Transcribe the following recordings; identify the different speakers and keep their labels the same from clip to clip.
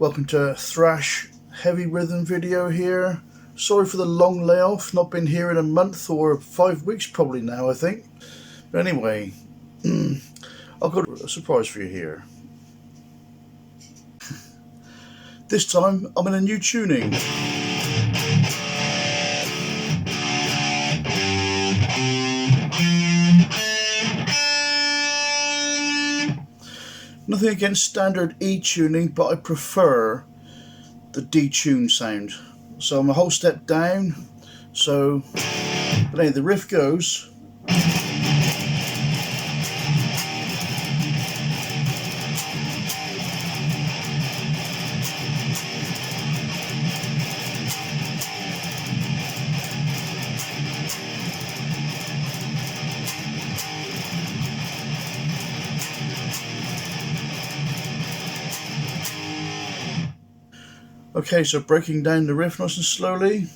Speaker 1: Welcome to Thrash heavy rhythm video here. Sorry for the long layoff, not been here in a month or 5 weeks probably now I think. But anyway, I've got a surprise for you here. This time I'm in a new tuning. Nothing against standard E tuning, but I prefer the detune sound. So I'm a whole step down. So, but anyway, the riff goes. Okay, so breaking down the riff nice and slowly.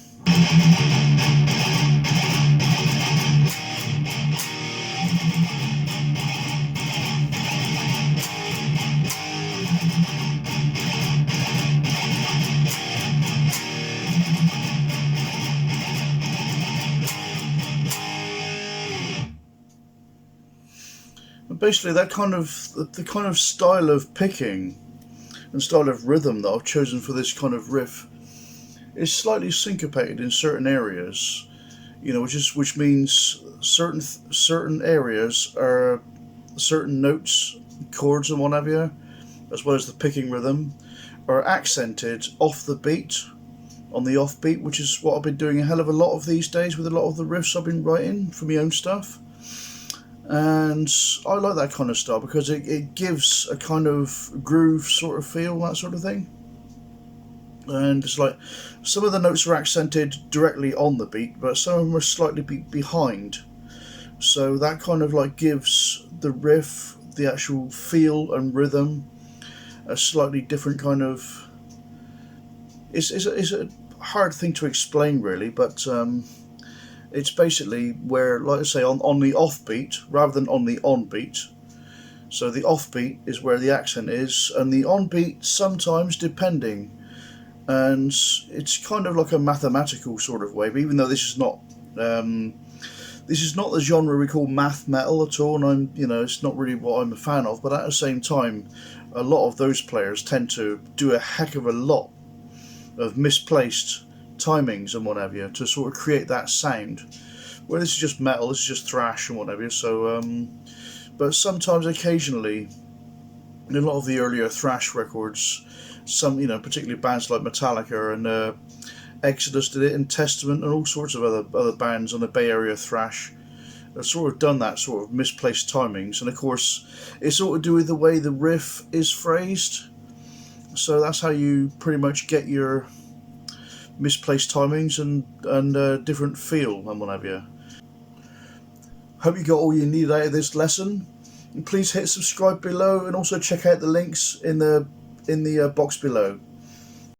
Speaker 1: And basically that kind of the kind of style of picking and style of rhythm that I've chosen for this kind of riff is slightly syncopated in certain areas, you know, which means certain areas are certain notes, chords and what have you, as well as the picking rhythm, are accented off the beat, on the off beat, which is what I've been doing a hell of a lot of these days with a lot of the riffs I've been writing for my own stuff. And I like that kind of style because it gives a kind of groove sort of feel, that sort of thing. And it's like some of the notes are accented directly on the beat, but some of them are slightly behind. So that kind of like gives the riff, the actual feel and rhythm, a slightly different kind of. It's a hard thing to explain really, but it's basically where, like I say, on the off beat rather than on the on beat. So the off beat is where the accent is, and the on beat sometimes, depending. And it's kind of like a mathematical sort of way. But even though this is not the genre we call math metal at all, and it's not really what I'm a fan of. But at the same time, a lot of those players tend to do a heck of a lot of misplaced timings and what have you to sort of create that sound. Well, this is just metal, this is just thrash and what have you. So, but sometimes, occasionally, in a lot of the earlier thrash records, particularly bands like Metallica and Exodus did it, and Testament, and all sorts of other bands on the Bay Area thrash have sort of done that sort of misplaced timings. And of course, it's all to do with the way the riff is phrased. So that's how you pretty much get your misplaced timings and different feel and what have you. Hope you got all you need out of this lesson. And please hit subscribe below, and also check out the links in the box below.